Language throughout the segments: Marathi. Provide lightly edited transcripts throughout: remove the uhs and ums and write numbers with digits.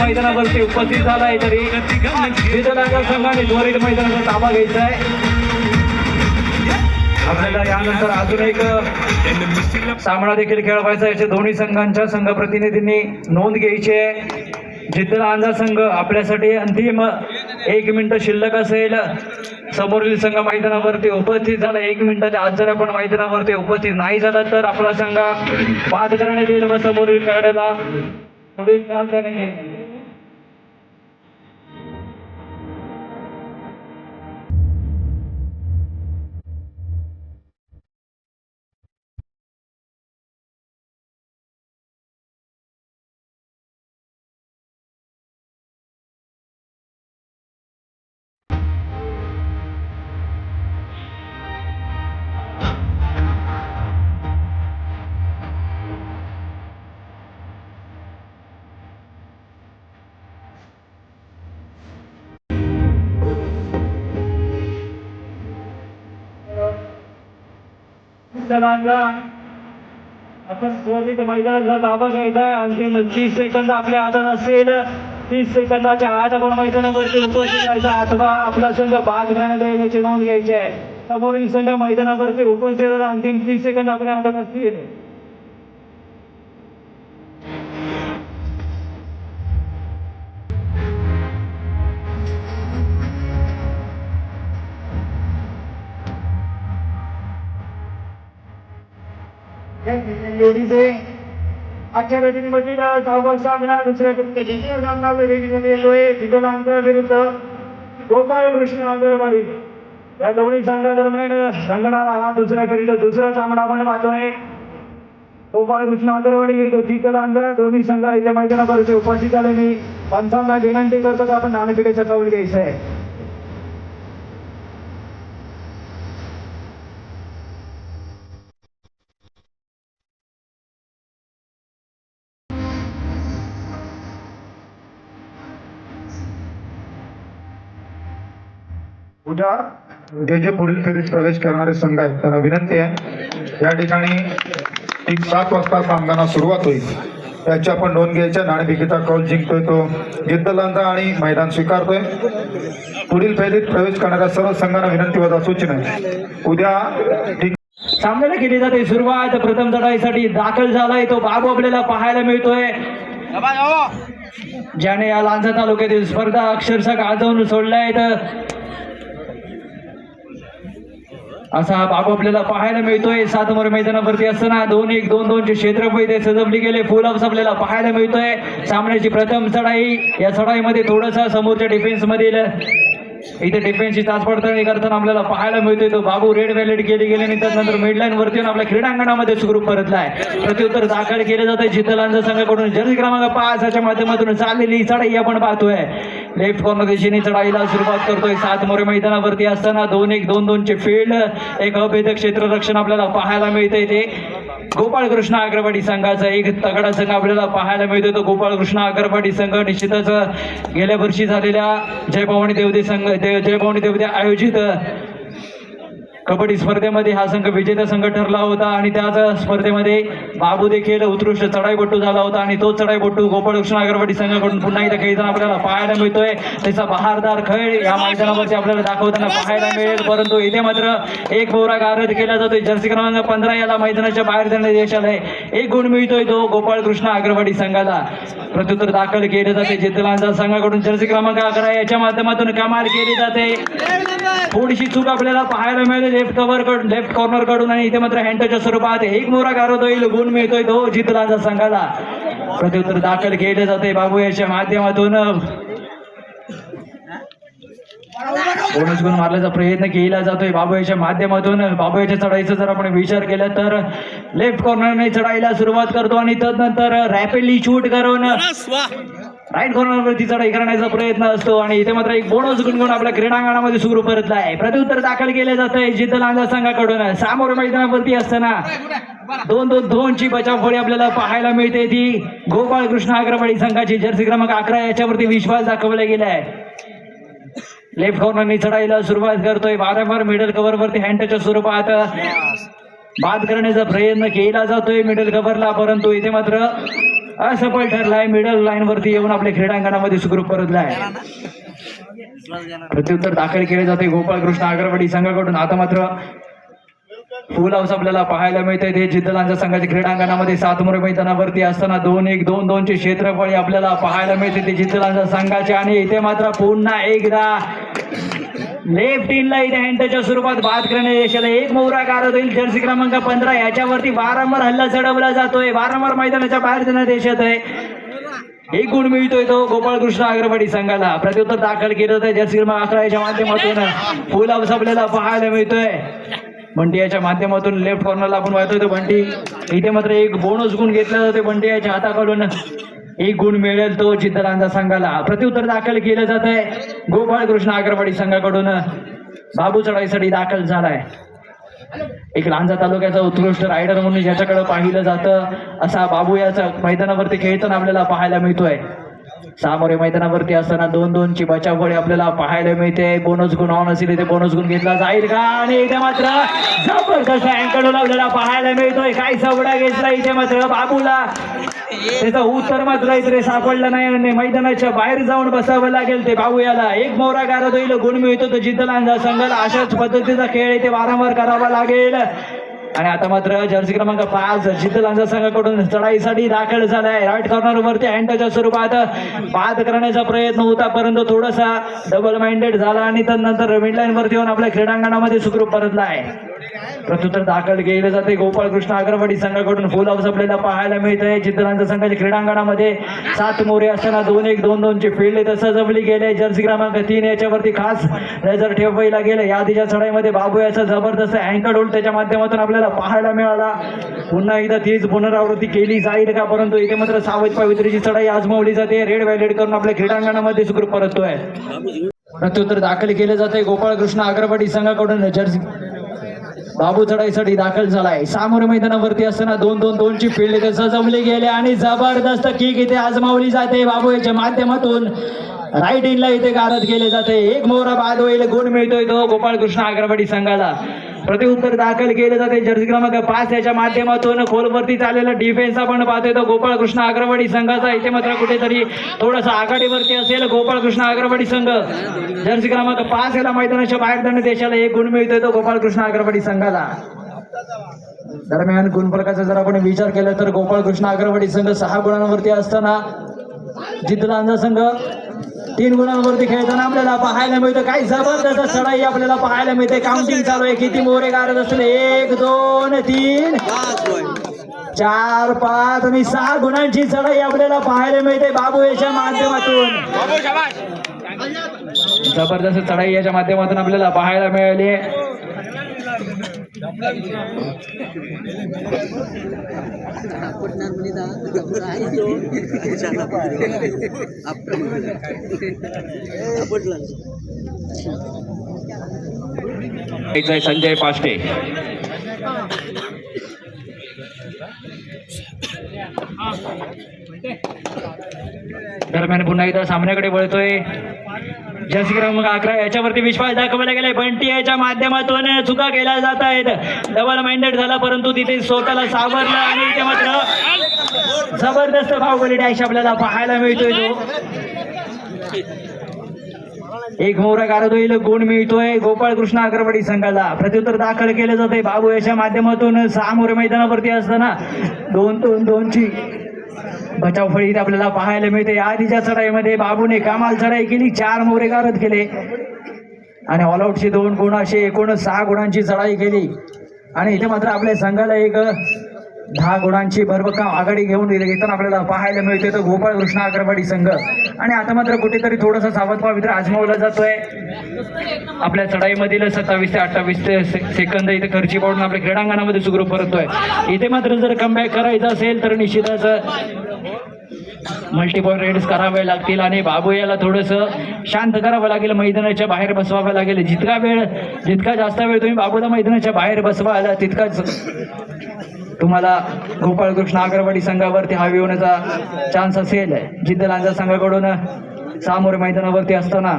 मैदानावरती उपस्थित झालाय तरी जितलांजा संघाने त्वरित मैदानाचा ताबा घ्यायचा आहे। आपल्याला यानंतर अजून एक सामना देखील खेळवायचा आहे। दोन्ही संघांच्या संघ प्रतिनिधींनी नोंद घ्यायची आहे। जितलांजा संघ आपल्यासाठी अंतिम 1 मिनिट शिल्लक असेल। समोरील संघ मैदानावरती उपस्थित झाला 1 मिनिटाच्या आत जर आपण मैदानावरती उपस्थित नाही झाला तर आपला संघ बाद करण्यात येईल व समोरील खेळाडूला पुढील काम करण्यात येईल। आपण त्वरित मैदानाचा ताबा घ्यायचा आहे। अंतिम 30 सेकंद आपल्या हातात असेल। 30 सेकंदाच्या आत आपण मैदानावरती उपस्थित राहायचा अथवा आपला संघ बाद करण्यात येईल याची नोंद घ्यायची आहे। समोरील संघ मैदानावरती उपस्थित अंतिम 30 सेकंद आपल्या हातात असतील। आजच्या वेळेमध्ये सामना दुसऱ्या सामना येतोय जितलांजा विरुद्ध गोपाळ कृष्ण अग्रवाडी या दोन्ही संघादरम्यान संघाला हा दुसरा सामना आपण पाहतोय। गोपाळ कृष्ण अग्रवाडी विरुद्ध जितलांजा दोन्ही संघ इथे मैदानावरती उपस्थित झाले। मी पंचांना विनंती करतो की आपण नाणेफेकीचा कौल घ्यायचा आहे। जे पुढील फेरीत प्रवेश करणारे संघ आहेत त्यांना विनंती आहे या ठिकाणी ठीक 7 वाजता सामना सुरुवात होईल त्याची आपण नोंद घ्यायच्या। नाणेफेकीचा कौल जिंकतोय तो जितलांजा आणि मैदान स्वीकारतोय। पुढील फेरीत प्रवेश करणाऱ्या सर्व संघांना विनंती व सूचना आहे उद्या सामन्याला केली जाते सुरुवात। प्रथम चढाईसाठी दाखल झालाय तो बाबू आपल्याला पाहायला मिळतोय ज्याने या लांजा तालुक्यातील स्पर्धा अक्षरशः गाजवून सोडलाय। असा बाबू आपल्याला पाहायला मिळतोय। 7 नंबर मैदानावरती असताना 2-1 2-2 चे क्षेत्रफळ इथे सजवली गेले। फुल हाऊस आपल्याला पाहायला मिळतोय। सामन्याची प्रथम चढाई या चढाईमध्ये थोडासा समोरच्या डिफेन्स मधील इथे डिफेन्सची तासपडताळणी करताना आपल्याला पाहायला मिळतोय तो बाबू रेड व्हॅलेट गेले आणि त्यानंतर मिडलाईन वरती आपल्या क्रीडांगणामध्ये सुखरूप परतलाय। प्रत्युत्तर दाखल केले जाते जितलांजा संघाकडून जर्सी क्रमांक 5 च्या माध्यमातून चाललेली चढाई आपण पाहतोय। लेफ्ट कॉर्नर दिशेने चढाईला सुरुवात करतोय। 7 नंबर मैदानावरती असताना 2-1 2-2 चे फील्ड एक अभेदक क्षेत्ररक्षण आपल्याला पाहायला मिळतंय। ते गोपाळ कृष्ण अग्रवाडी संघाचा एक तगडा संघ आपल्याला पाहायला मिळतोय। तो गोपाळ कृष्ण अग्रवाडी संघ निश्चितच गेल्या वर्षी झालेल्या जयभवानी देवदे आयोजित कबड्डी स्पर्धेमध्ये हा संघ विजेता संघ ठरला होता आणि त्याच स्पर्धेमध्ये बाबू देखील उत्कृष्ट चढाईपटू झाला होता आणि तो चढाईपटू गोपाळकृष्ण अग्रवाडी संघाकडून पुन्हा एकदा खेळताना आपल्याला पाहायला मिळतोय। त्याचा बहारदार खेळ या मैदानावरती आपल्याला दाखवताना पाहायला मिळेल। परंतु इथे मात्र एक बोरा गारद केला जातोय। जर्सी क्रमांक 15 याला मैदानाच्या बाहेर जाण्यात यश आलंय। 1 गुण मिळतोय तो गोपाळकृष्ण अग्रवाडी संघाला। प्रत्युत्तर दाखल केले जाते जितलांजा संघाकडून जर्सी क्रमांक 11 याच्या माध्यमातून कमाल केली जाते। थोडीशी चूक आपल्याला पाहायला मिळेल लेफ्ट कॉर्नर कडून आणि इथे मात्र हँडच्या स्वरूपात 1 मोरा गारद होईल। गुण मिळतोय तो जितलांजा संघाला। प्रत्युत्तर दाखल केले जाते बाबू याच्या माध्यमातून बोनस गुण मारण्याचा प्रयत्न केला जातोय बाबू याच्या माध्यमातून। बाबू याच्या चढाईचा जर आपण विचार केला तर लेफ्ट कॉर्नरने चढाईला सुरुवात करतो आणि त्यानंतर रॅपिडली शूट करून राईट कॉर्नरवरती चढाई करण्याचा प्रयत्न असतो आणि इथे मात्र एक बोनस गुण आपल्या क्रीडांगणामध्ये सुरू परतला आहे। प्रत्युत्तर दाखल केले जात आहे जितलांजा संघाकडून। समोर मैदानावरती असताना 2-2 ची बचाव फळी आपल्याला पाहायला मिळते। ती गोपाळ कृष्ण अग्रवाडी संघाची जर्सी क्रमांक 11 याच्यावरती विश्वास दाखवला गेलाय। लेफ्ट कॉर्नरने चढाईला सुरुवात करतोय। वारंवार मिडल कव्हर वरती हँडच्या स्वरूपात बाद करण्याचा प्रयत्न केला जातोय मिडल कव्हरला, परंतु इथे मात्र असफल ठरलाय. मिडल लाईन वरती येऊन आपल्या क्रीडांगणामध्ये सुखरूप परतलाय. प्रत्युत्तर दाखल केले जाते गोपाळकृष्ण अग्रवाडी संघाकडून. आता मात्र फुल हाऊस आपल्याला पाहायला मिळतंय. ते जिद्दलांच्या संघाच्या क्रीडांगणामध्ये 7 मोरे मैदानावरती असताना 2-1 2-2 चे क्षेत्रफळ आपल्याला पाहायला मिळते ते जिद्दलांच्या संघाचे. आणि इथे मात्र पुन्हा एकदा लेफ्ट इनला इथे हँडच्या स्वरूपात बाद करण्यात यशाला एक मोहरा गारद होईल. जर्सी क्रमांक 15 याच्यावरती वारंवार हल्ला चढवला जातोय. वारंवार मैदानाच्या बाहेर देण्यात यशत आहे. एक गुण मिळतोय तो गोपाळकृष्ण अग्रवाडी संघाला. प्रत्युत्तर दाखल केलं जातं जर्सी क्रमांक 11 याच्या माध्यमातून. फुल हाऊस आपल्याला पाहायला मिळतोय. बंटी याच्या माध्यमातून लेफ्ट कॉर्नरला आपण वाहतोय तो बंटी. इथे मात्र एक बोनस गुण घेतला जातो बंटी याच्या हाताकडून. एक गुण मिळेल तो जिद्दलांचा संघाला. प्रत्युत्तर दाखल केलं जात आहे गोपाळकृष्ण अग्रवाडी संघाकडून. बाबू चढाईसाठी दाखल झालाय. एक लांजा तालुक्याचा उत्कृष्ट रायडर म्हणून ज्याच्याकडे पाहिलं जातं असा बाबू याचा मैदानावरती खेळताना आपल्याला पाहायला मिळतोय. 6 मोरे मैदानावरती असताना 2-2 ची बचावफळी आपल्याला पाहायला मिळते. बोनस गुण ऑन असेल इथे बोनस गुण घेतला जाईल का? आणि इथे मात्र जबरदस्त अँकडून आपल्याला पाहायला मिळतोय. काय सावडा घेतला इथे मात्र बाबूला. त्याचं उत्तर मात्र इथे सापडलं नाही आणि मैदानाच्या बाहेर जाऊन बसावं लागेल ते बाबू याला. एक मोहरा गारद होईल. गुण मिळतो तो जिद्दलांचा संघाला. अशाच पद्धतीचा खेळ इथे वारंवार करावा लागेल. आणि आता मात्र जर्सी क्रमांक 5 जिद्दलांचा संघाकडून चढाईसाठी दाखल झालाय. राईट कॉर्नर वरती हँडच्या स्वरूपात बाद करण्याचा प्रयत्न होता परंतु थोडासा डबल माइंडेड झाला आणि त्यानंतर मिडलाईन वरती येऊन आपल्या क्रीडांगणामध्ये सुखरूप परतलाय. प्रत्युत्तर दाखल केले जाते गोपाळकृष्ण अग्रवाडी संघाकडून. फुल हाऊस आपल्याला पाहायला मिळतंय जिद्दलांच्या संघाच्या क्रीडांगणामध्ये. 7 मोरे असताना 2-1 2-2 ची फील्ड इथं सजवली गेले. जर्सी क्रमांक 3 याच्यावरती खास नजर ठेवायला गेलं. या आधीच्या चढाईमध्ये बाबू याचा जबरदस्त अँकड होल्ड त्याच्या माध्यमातून आपल्याला पाहायला मिळाला. पुन्हा एकदा तीच पुनरावृत्ती केली जाईल का? परंतु इथे मात्र सावध पवित्रीची चढाई आजमावली जाते. रेड व्हॅलेट करून आपल्या क्रीडांगणामध्ये सुखरूप परततोय. प्रत्युत्तर दाखल केले जाते गोपाळकृष्ण अग्रवाडी संघाकडून. जर्सी बाबू चढाईसाठी दाखल झालाय. 6 मोरे मैदानावरती असताना 2-2 ची फील्ड इथे सजवली गेले आणि जबरदस्त किक इथे आजमावली जाते बाबू याच्या माध्यमातून. राईट इनला इथे गारद केले जाते. एक मोहरा बाद होईल. गुण मिळतोय तो गोपाळकृष्ण अग्रवाडी संघाला. प्रत्युत्तर दाखल केले जाते जर्सी क्रमांक 5 याच्या माध्यमातून. खोलवरती चाललेला डिफेन्स आपण पाहतोय तो गोपाळकृष्ण अग्रवाडी संघाचा. इथे मात्र कुठेतरी थोडासा आघाडीवरती असेल गोपाळकृष्ण अग्रवाडी संघ. जर्सी क्रमांक 5 याला मैदानाच्या बाहेर जाण्यात देशाला एक गुण मिळतोय तो गोपाळकृष्ण अग्रवाडी संघाला. दरम्यान गुणफलकाचा जर आपण विचार केला तर गोपाळकृष्ण अग्रवाडी संघ 6 गुणांवरती असताना जिद्दलांचा संघ 3 गुणांवरती खेळताना आपल्याला पाहायला मिळतं. काही जबरदस्त चढाई आपल्याला पाहायला मिळते. काउंटिंग चालू आहे. किती मोहरे गारद असतील? 1 2 3 4 5 आणि 6 गुणांची चढाई आपल्याला पाहायला मिळते बाबू याच्या माध्यमातून. जबरदस्त चढाई याच्या माध्यमातून आपल्याला पाहायला मिळाली. संजय पाष्टे. दरम्यान पुन्हा एकदा सामन्याकडे वळतोय जर्सी क्रमांक 11 याच्यावरती विश्वास दाखवला गेलाय. बंटी याच्या माध्यमातून चुका केल्या जात आहेत. डबल माइंडेड झाला परंतु तिथे स्वतःला सावरलं आणि इथे मात्र जबरदस्त बाहुबली डॅश आपल्याला पाहायला मिळतोय तो. एक मोहरा गारद होईल. गुण मिळतोय गोपाळकृष्ण अग्रवाडी संघाला. प्रत्युत्तर दाखल केलं जाते बाबू याच्या माध्यमातून. 6 मोरे मैदानावरती असताना 2-2 ची बचाव फळीत आपल्याला पाहायला मिळते. आधीच्या चढाईमध्ये बाबूने कमाल चढाई केली. 4 मोरे गारद केले आणि ऑलआउटचे 2 गुण असे एकूण 6 गुणांची चढाई केली. आणि इथे मात्र आपल्या संघाला एक 10 गुणांची भरभक्कम आघाडी घेऊन येताना आपल्याला पाहायला मिळते तो गोपाळकृष्ण अग्रवाडी संघ. आणि आता मात्र कुठेतरी थोडासा सावध पवित्र आजमावला जातोय. आपल्या चढाईमधील 27 ते 28 सेकंद इथे खर्ची पाडून आपल्या क्रीडांगणामध्ये सुखरूप परततोय. इथे मात्र जर कमबॅक करायचं असेल तर निश्चितच मल्टीपॉइंट रेड्स करावे लागतील आणि बाबू याला थोडंसं शांत करावं लागेल. मैदानाच्या बाहेर बसवावं लागेल. जितका जास्त वेळ तुम्ही बाबूला मैदानाच्या बाहेर बसवाल तितकाच तुम्हाला गोपाळकृष्ण अग्रवाडी संघावरती हावी होण्याचा चान्स असेल. जिद्दलांच्या संघाकडून 6 मोरे मैदानावरती असताना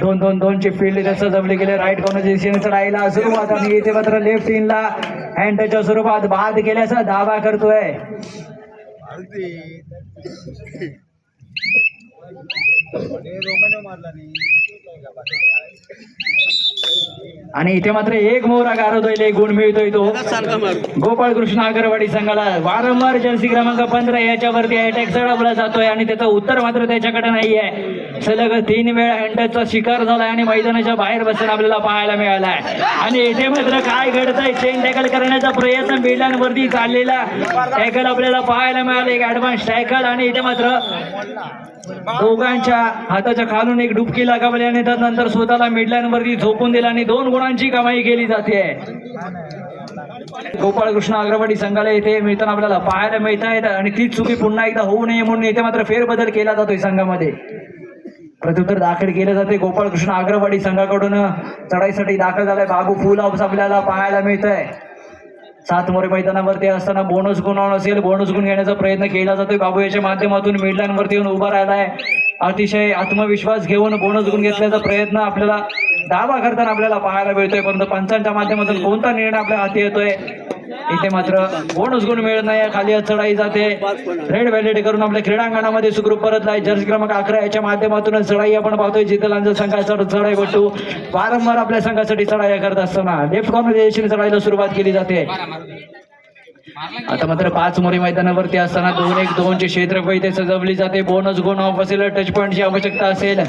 2-2 ची फील्ड इथे सजवली गेले. राईट कॉर्नरच्या दिशेने चढायला सुरुवात आणि इथे मात्र लेफ्ट इनला हँडच्या स्वरूपात बाद केल्याचा दावा करतोय आणि इथे मात्र एक मोहरा गारद होईल, एक गुण मिळतोय तो गोपाळ कृष्ण अगरवाडी संघाला. वारंवार जर्सी क्रमांक 15 याच्यावरती अटॅक चढवला जातोय आणि त्याचं उत्तर मात्र त्याच्याकडे नाहीये. सलग 3 वेळा हँडलचा शिकार झालाय आणि मैदानाच्या बाहेर बसून आपल्याला पाहायला मिळालाय. आणि इथे मात्र काय घडतंय, चेन टॅकल करण्याचा प्रयत्न बिल्डांवरती चाललेला टॅकल आपल्याला पाहायला मिळालं, एक ऍडव्हान्स टॅकल. आणि इथे मात्र दोघांच्या हाताच्या खालून एक डुबकी लगावली आणि त्यानंतर स्वतःला मिडलाईन वरती झोपून दिला आणि 2 गुणांची कमाई केली जाते. गोपाळ कृष्ण अग्रवाडी संघाला इथे मिळताना आपल्याला पाहायला मिळत आहेत आणि तीच चुकी पुन्हा एकदा होऊ नये म्हणून इथे मात्र फेरबदल केला जातोय संघामध्ये. प्रत्युत्तर दाखल केले जाते गोपाळ कृष्ण अग्रवाडी संघाकडून. चढाईसाठी दाखल झालाय बाबू फुल हाऊस आपल्याला पाहायला मिळतंय. 7 मोरे मैदानावरती असताना बोनस गुण असेल, बोनस गुण घेण्याचा प्रयत्न केला जातोय. बाबू याच्या माध्यमातून मिडलाईन वरती येऊन उभा राहिलाय. अतिशय आत्मविश्वास घेऊन बोनस गुण घेतल्याचा प्रयत्न आपल्याला दावा करताना आपल्याला पाहायला मिळतोय, परंतु पंचांच्या माध्यमातून कोणता निर्णय आपल्या हाती येतोय. इथे मात्र बोनस गुण मिळत नाही, खाली चढाई जाते. रेड व्हॅलिड करून आपल्या क्रीडांगणामध्ये सुखरूप परतलाय. जर्सी क्रमांक 11 याच्या माध्यमातून चढाई आपण पाहतोय. जितलांचा संघाचा चढाई बट्टू वारंवार आपल्या संघासाठी चढाई करत असताना लेफ्ट कॉर्नर चढाईला सुरुवात केली जाते. आता मात्र 5 मोरी मैदानावरती असताना 2-1-2 ची क्षेत्रफळ इथे सजवली जाते. बोनस गुण ऑफ असेल, टच पॉईंटची आवश्यकता असेल.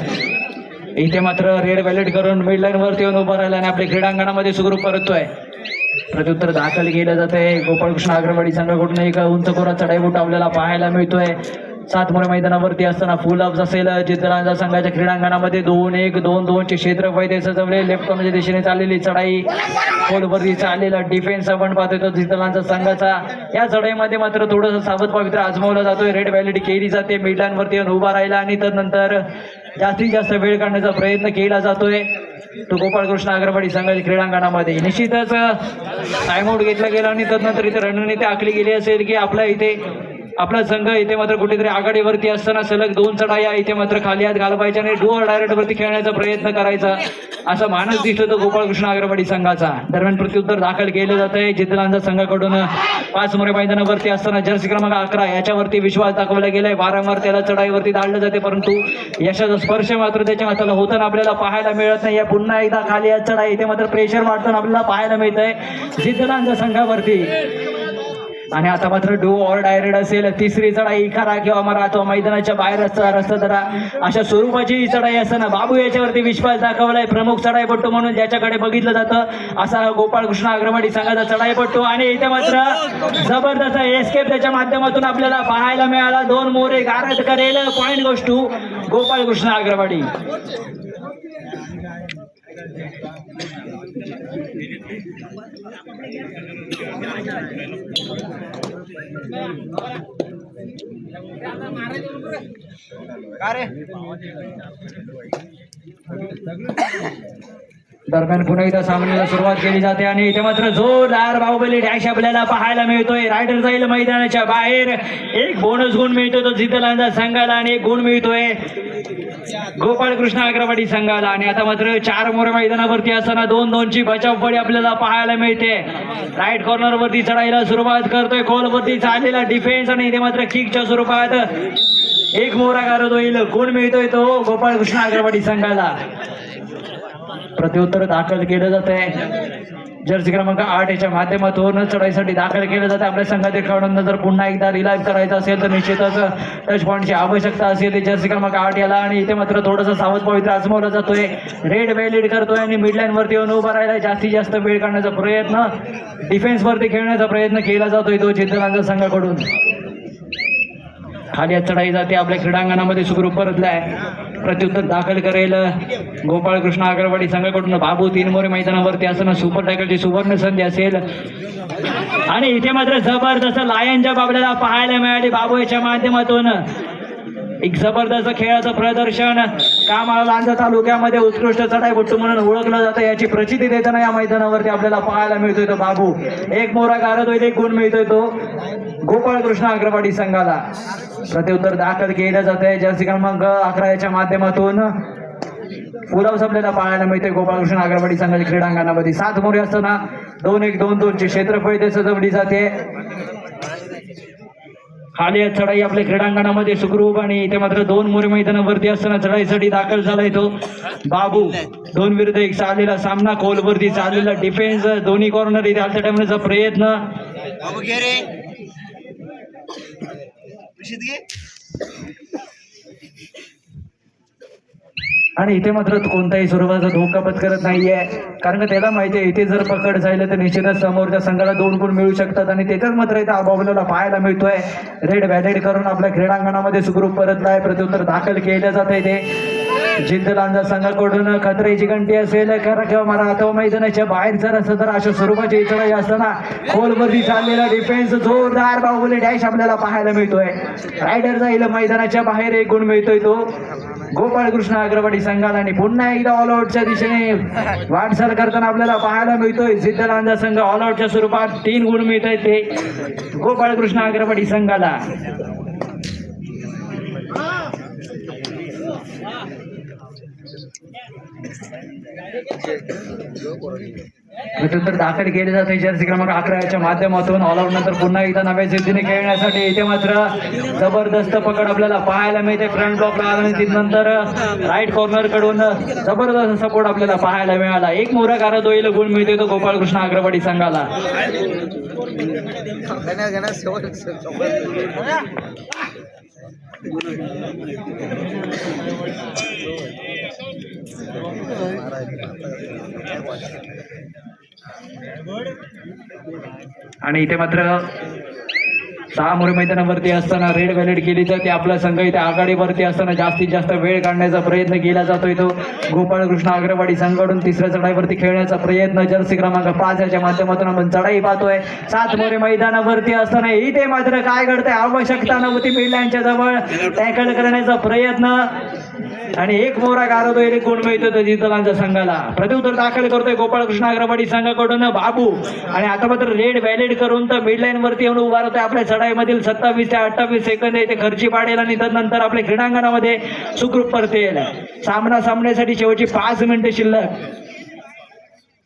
इथे मात्र रेड व्हॅलिड करून मिडलाईन वरती येऊन उभा राहिला आणि आपल्या क्रीडांगणामध्ये सुखरूप परततोय. प्रत्युत्तर दाखल केलं जात आहे. गोपाळकृष्ण अग्रवाडी संघाकडून एक उंच कोरा चढाई बोट आपल्याला पाहायला मिळतोय. 7 मोरे मैदानावरती असताना फुल अप्स असेल. जितलांचा संघाच्या क्रीडांगणामध्ये 2-1-2-2 चे क्षेत्रफळ इथे सजवले. लेफ्ट कॉर्नरच्या दिशेने चाललेली चढाई, खोलवरती चाललेला डिफेन्स आपण पाहतोय तो जितलांचा संघाचा. या चढाईमध्ये मात्र थोडंसं सावध पवित्र आजमावला जातोय. रेड व्हॅलिडी केली जाते. मिडलाईन वरती येऊन उभा राहिला आणि त्यानंतर जास्तीत जास्त वेळ काढण्याचा प्रयत्न केला जातोय तो गोपाळकृष्ण अग्रवाडी संघाच्या क्रीडांगणामध्ये. निश्चितच टाइमआउट घेतला गेला आणि त्यानंतर इथे रणनीती आखली गेली असेल की आपला संघ इथे मात्र कुठेतरी आघाडीवरती असताना सलग 2 चढाया इथे मात्र खाली हात घालवायच्या आणि डुअर डायरेक्ट वरती खेळण्याचा प्रयत्न करायचा असा मानस दिसतो तो गोपाळकृष्ण अग्रवाडी संघाचा. दरम्यान प्रत्युत्तर दाखल केलं जात आहे जितलांचा संघाकडून. 5 मोरे मैदानावरती असताना जर्सी क्रमांक 11 याच्यावरती विश्वास दाखवला गेलाय. वारंवार त्याला चढाईवरती धाडलं जाते, परंतु यशाचा स्पर्श मात्र त्याच्या हाताला होताना आपल्याला पाहायला मिळत नाही. पुन्हा एकदा खाली हात चढाई इथे मात्र प्रेशर वाढताना आपल्याला पाहायला मिळत आहे जितलांच्या संघावरती. आणि आता मात्र डू ऑर डायरेक्ट असेल. 3री चढाई इखारा किंवा मरा अथवा मैदानाच्या बाहेर रस्ता धरा अशा स्वरूपाची ही चढाई असताना बाबू याच्यावरती विश्वास दाखवलाय. प्रमुख चढाईपट्टू म्हणून ज्याच्याकडे बघितलं जातं असा गोपाळकृष्ण अग्रवाडी संघाचा चढाईपट्टू. आणि इथे मात्र जबरदस्त एस्केप त्याच्या माध्यमातून आपल्याला पाहायला मिळाला. 2 मोरे गारद करेल. पॉईंट गोष्ट टू गोपाळकृष्ण अग्रवाडी. दरम्यान पुन्हा एकदा सामन्याला सुरुवात केली जाते आणि इथे मात्र जोरदार बाहुबली डॅश आपल्याला पाहायला मिळतोय. रायडर जाईल मैदानाच्या बाहेर. एक बोनस गुण मिळतोय तो जितलांचा संघाला आणि 1 गुण मिळतोय गोपाळकृष्ण अग्रवाडी संघाला. आणि आता मात्र 4 मोरे मैदानावरती असताना 2-2 ची बचाव फळी आपल्याला पाहायला मिळते. राईट कॉर्नर वरती चढायला सुरुवात करतोय. खोलवरती चाललेला डिफेन्स आणि इथे मात्र किकच्या स्वरूपात 1 मोरा गारद होईल. गुण मिळतोय तो गोपाळकृष्ण अग्रवाडी संघाला. प्रत्युत्तर दाखल केलं जात आहे. जर्सी क्रमांक 8 याच्या माध्यमातून चढाईसाठी दाखल केलं जातं. आपल्या संघातील खेळाडूंना जर पुन्हा एकदा रिलाइव्ह करायचं असेल तर निश्चितच टच पॉईंटची आवश्यकता असेल जर्सी क्रमांक 8 याला. आणि इथे मात्र थोडंसं सावध पवित्र आजमावला जातोय. रेड व्हॅलिड करतोय आणि मिडलाईन वरती येऊन उभा राहिला. जास्तीत जास्त वेळ काढण्याचा प्रयत्न, डिफेन्स वरती खेळण्याचा प्रयत्न केला जातोय तो जितलांचा संघाकडून. खाली चढाई जाते. आपल्या क्रीडांगणामध्ये सुखरूप परतलाय. प्रत्युत्तर दाखल करेल गोपाळकृष्ण अग्रवाडी संघाकडून बाबू. 3 मोरे मैदानावरती असताना सुपर टायगरची सुवर्ण संधी असेल. आणि इथे मात्र जबरदस्त लायनच्या आपल्याला पाहायला मिळाली बाबू याच्या माध्यमातून. एक जबरदस्त खेळाचं प्रदर्शन. कामाला लांजा तालुक्यामध्ये उत्कृष्ट चढाईपट्टू म्हणून ओळखलं जातं. याची प्रचिती देताना या मैदानावरती आपल्याला पाहायला मिळतोय तो बाबू. 1 मोरा गारद होईल. 1 गुण मिळतोय तो गोपाळकृष्ण अग्रवाडी संघाला. प्रत्युत्तर दाखल केलं जात आहे जर्सी क्रमांक 11 याच्या माध्यमातून. फुलावस आपल्याला पाहायला मिळते गोपाळकृष्ण अग्रवाडी संघाच्या क्रीडांगणामध्ये. 7 मोरे असताना 2-1-2-2 ची क्षेत्रफळ इथे सजवली जाते. खाली चढाई आपल्या क्रीडांगणामध्ये सुखरूप आणि इथे मात्र 2 मोरे मैदानावरती असताना चढाईसाठी दाखल झालाय तो बाबू. 2 विरुद्ध 1 चाललेला सामना, खोलवरती चाललेला डिफेन्स, दोन्ही कॉर्नर इथे हालता टाकण्याचा प्रयत्न. आणि इथे मात्र कोणताही स्वरूपाचा धोका पत्करत नाहीये, कारण का त्याला माहिती आहे इथे जर पकड झालं तर निश्चितच समोरच्या संघाला 2 गुण मिळू शकतात. आणि त्याच्याच मात्र इथे आबाबला पाहायला मिळतोय. रेड व्हॅलिड करून आपल्या क्रीडांगणामध्ये सुखरूप परतलाय. प्रत्युत्तर दाखल केलं जात आहे ते जिद्द लांजा संघाकडून. खतरेची घंटी असेल करा किंवा मला आता मैदानाच्या बाहेर जर असं तर अशा स्वरूपाची चढाई असताना खोलवरती चाललेला डिफेन्स, जोरदार बाहुबली डॅश आपल्याला पाहायला मिळतोय. रायडर जाईल मैदानाच्या बाहेर 1 गुण मिळतोय तो गोपाळ कृष्ण अग्रवाडी संघाला. आणि पुन्हा एकदा ऑल आउटच्या दिशेने वाटचाल करताना आपल्याला पाहायला मिळतोय जिद्द लांजा संघ. ऑल आउटच्या स्वरूपात 3 गुण मिळत आहेत ते गोपाळ कृष्ण अग्रवाडी संघाला. प्रत्युत्तर दाखल केले जाते जर्सी क्रमांक 11 माध्यमातून. ऑल आउट नंतर पुन्हा एकदा नव्या जिद्दीने खेळण्यासाठी इथे मात्र जबरदस्त पकड आपल्याला पाहायला मिळते फ्रंट ब्लॉकला. आणि नंतर राईट कॉर्नर कडून जबरदस्त सपोर्ट आपल्याला पाहायला मिळाला. 1 मोरा गारद होईल गुण मिळते तो गोपाळ कृष्ण अग्रवाडी संघाला. आणि इथे मात्र 6 मोरे मैदानावरती असताना रेड व्हॅलिड केली जाते. आपला संघ इथे आघाडीवरती असताना जास्तीत जास्त वेळ काढण्याचा प्रयत्न केला जातोय तो गोपाळ कृष्ण अग्रवाडी संघाकडून. 3ऱ्या चढाईवरती खेळण्याचा प्रयत्न जर्सी क्रमांक 5 च्या माध्यमातून आपण चढाई पाहतोय. 7 मोरे मैदानावरती असताना इथे मात्र काय घडतंय, आवश्यकता नव्हती मिडलाईनच्या जवळ टॅकल करण्याचा प्रयत्न आणि 1 मोरा गारद होईल 1 गुण मिळतो तो जिद्दलांच्या संघाला. प्रत्युत्तर दाखल करतोय गोपाळ कृष्ण अग्रवाडी संघाकडून बाबू. आणि आता मात्र रेड व्हॅलिड करून तर मिड लाईन वरती येऊन उभा राहतोय. आपल्या चढाईमधील 27 ते 28 सेकंद इथे खर्ची पाडेल आणि त्यानंतर आपल्या क्रीडांगणामध्ये सुखरूप परतेल. सामना सामन्यासाठी शेवटची 5 मिनिटे शिल्लक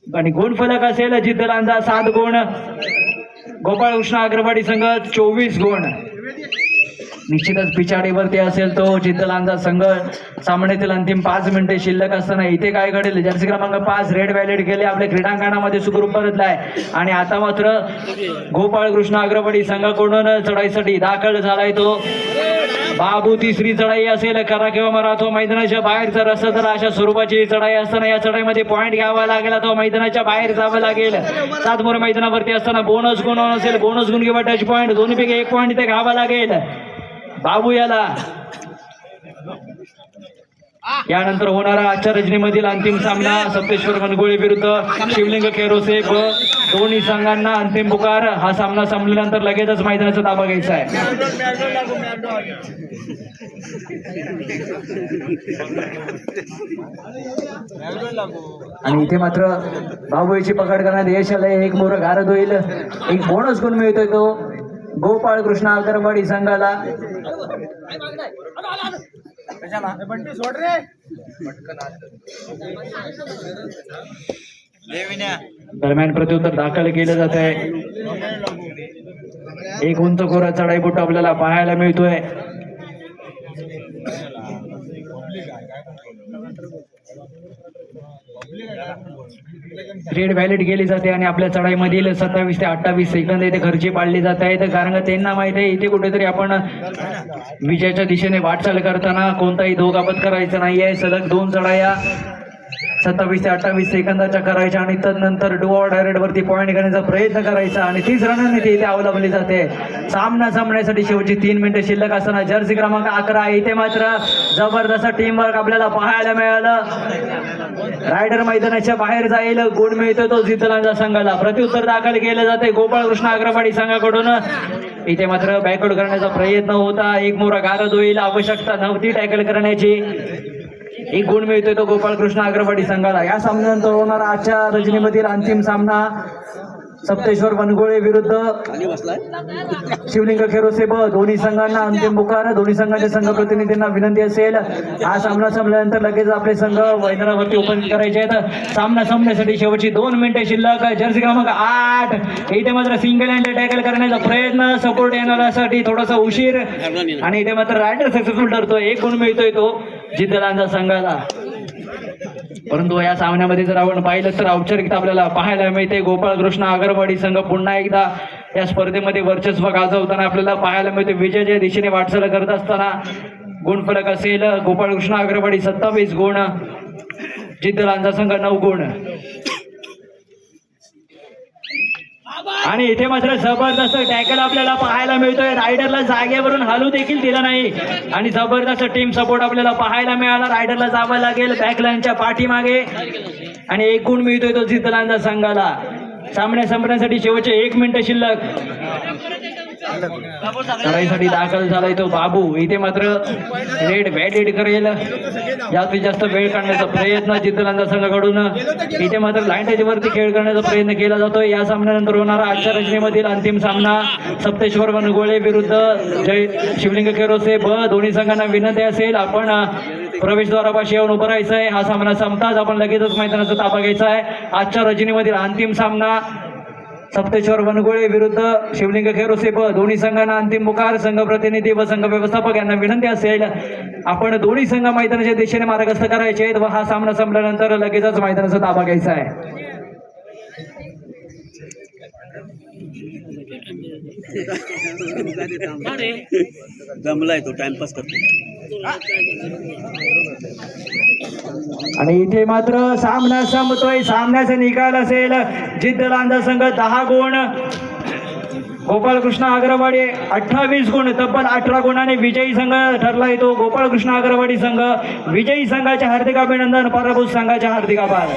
आणि गुणफलक असेल जिद्दलांचा 7 गुण, गोपाळ कृष्ण अग्रवाडी संघ 24 गुण. निश्चितच पिछाडीवरती असेल तो जिद्दलांचा संघ. सामन्यातील अंतिम 5 मिनिटे शिल्लक असताना इथे काय घडेल, जर्सी क्रमांक 5 रेड व्हॅलिड केले आपल्या क्रीडांगणामध्ये सुखरूप परतलाय. आणि आता मात्र गोपाळ कृष्ण अग्रवाडी संघाकडून चढाईसाठी दाखल झालाय तो बाबू. 3री चढाई असेल करा किंवा मरा तो मैदानाच्या बाहेर जर असं तर अशा स्वरूपाची चढाई असताना या चढाईमध्ये पॉईंट घ्यावा लागेल, तो मैदानाच्या बाहेर जावं लागेल. 7 मोरे मैदानावरती असताना बोनस गुण असेल, बोनस गुण किंवा टच पॉईंट दोन्हीपैकी 1 पॉईंट इथे घ्यावा लागेल बाबू याला. यानंतर होणारा आजच्या रजनीमधील अंतिम सामना सप्तेश्वर मनगोळे विरुद्ध शिवलिंग केरोसेफ. दोन्ही संघांना अंतिम पुकार. हा सामना संपल्यानंतर लगेचच मैदानाचा ताबा घ्यायचा आहे. आणि इथे मात्र बाबूची पकड करण्यात यश आलंय. 1 मोर गारद होईल, 1 बोनस गुण मिळतोय तो गोपाळ कृष्ण अग्रवाडी संघाला. दरम्यान प्रत्युत्तर दाखल केलं जात आहे. 1 उंच कोरा चढाई बोट आपल्याला पाहायला मिळतोय. रेड व्हॅलिड केली जाते आणि आपल्या चढाईमधील 27 ते 28 सेकंद इथे खर्ची पाडली जात आहेत. कारण त्यांना माहिती आहे इथे कुठेतरी आपण विजयाच्या दिशेने वाटचाल करताना कोणताही धोका पत्करायचा नाहीये. सलग 2 चढाया 27 ते 28 सेकंदाच्या करायच्या आणि त्यानंतर डू ऑर डाय वरती पॉईंट करण्याचा प्रयत्न करायचा. आणि 30 रणनीती इथे अवलंबली जाते. सामना सामन्यासाठी शेवटची 3 मिनिटे शिल्लक असताना जर्सी क्रमांक 11 इथे मात्र जबरदस्त टीम वर्क आपल्याला पाहायला मिळालं. रायडर मैदानाच्या बाहेर जाईल, गुण मिळतो तो जिद्दलांच्या संघाला. प्रत्युत्तर दाखल केलं जाते गोपाळ कृष्ण अग्रवाडी संघाकडून. इथे मात्र बॅकआउट करण्याचा प्रयत्न होता. 1 मोरा गारद होईल, आवश्यकता नव्हती टॅकल करण्याची. 1 गुण मिळतोय तो गोपाळ कृष्ण अग्रवाडी संघाला. या सामन्यानंतर होणारा आजच्या रजनीमधील अंतिम सामना सप्तेश्वर वनगोळे विरुद्ध शिवलिंग खेरोसे ब दोन्ही संघांना अंतिम पुकार. दोन्ही संघांच्या संघ प्रतिनिधींना विनंती असेल हा सामना संपल्यानंतर लगेच आपले संघ मैदानावरती उपस्थित करायचे आहेत. सामना संपण्यासाठी शेवटची 2 मिनिटे शिल्लक. जर्सी क्रमांक 8 इथे मात्र सिंगल हँड टॅकल करण्याचा प्रयत्न, सपोर्ट येण्यासाठी थोडासा उशीर आणि इथे मात्र रायडर सक्सेसफुल ठरतोय. 1 गुण मिळतोय तो जिद्दलांचा संघाला. परंतु या सामन्यामध्ये जर आपण पाहिलं तर औपचारिकता आपल्याला पाहायला मिळते. गोपाळकृष्ण आगरवाडी संघ पुन्हा एकदा या स्पर्धेमध्ये वर्चस्व गाजवताना आपल्याला पाहायला मिळते. विजयाच्या दिशेने वाटचाल करत असताना गुणफलक असेल गोपाळकृष्ण आगरवाडी 27 गुण, जिद्दलांचा संघ 9 गुण. आणि इथे मात्र जबरदस्त टॅकल आपल्याला पाहायला मिळतोय. रायडरला जागेवरून हलू देखील दिलं नाही आणि जबरदस्त टीम सपोर्ट आपल्याला पाहायला मिळाला. रायडरला जावं लागेल बॅकलाईनच्या पाठीमागे आणि 1 गुण मिळतोय तो जिद्दलांचा संघाला. सामन्या संपण्यासाठी शेवटचे 1 मिनिट शिल्लक. लढाईसाठी दाखल झालाय तो बाबू. इथे मात्र रेड बॅट करेल. जास्तीत जास्त वेळ काढण्याचा प्रयत्न जिद्दलांचा संघाकडून. इथे मात्र लाईन टचवरती खेळ करण्याचा प्रयत्न केला जातोय. या सामन्यानंतर होणारा आजच्या रचनेमधील अंतिम सामना सप्तेश्वर वनगोळे विरुद्ध शिवलिंग खेरोसे ब दोन्ही संघांना विनंती असेल आपण प्रवेशद्वारापाशी येऊन उभं राहायचं आहे. हा सामना संपताच आपण लगेचच मैदानाचा ताबा घ्यायचा आहे. आजच्या रचनेमधील अंतिम सामना सप्तेश्वर वनगोळे विरुद्ध शिवलिंग खेरोसे ब दोन्ही संघांना अंतिम पुकार. संघ प्रतिनिधी व संघ व्यवस्थापक यांना विनंती असेल आपण दोन्ही संघ मैदानाच्या दिशेने मार्गस्थ करायचे आहेत व हा सामना संपल्यानंतर लगेचच मैदानाचा ताबा घ्यायचा आहे. जमलाय तो टाइमपास करतो. आणि इथे मात्र सामना संपतोय. सामन्याचा निकाल असेल जिद्दलांचा संघ 10 गुण, गोपाळकृष्ण आगरवाडी 28 गुण. तब्बल 18 गुणाने विजयी संघ ठरलाय तो गोपाळकृष्ण आगरवाडी संघ. विजयी संघाचे हार्दिक अभिनंदन, पराभूत संघाचे हार्दिक आभार.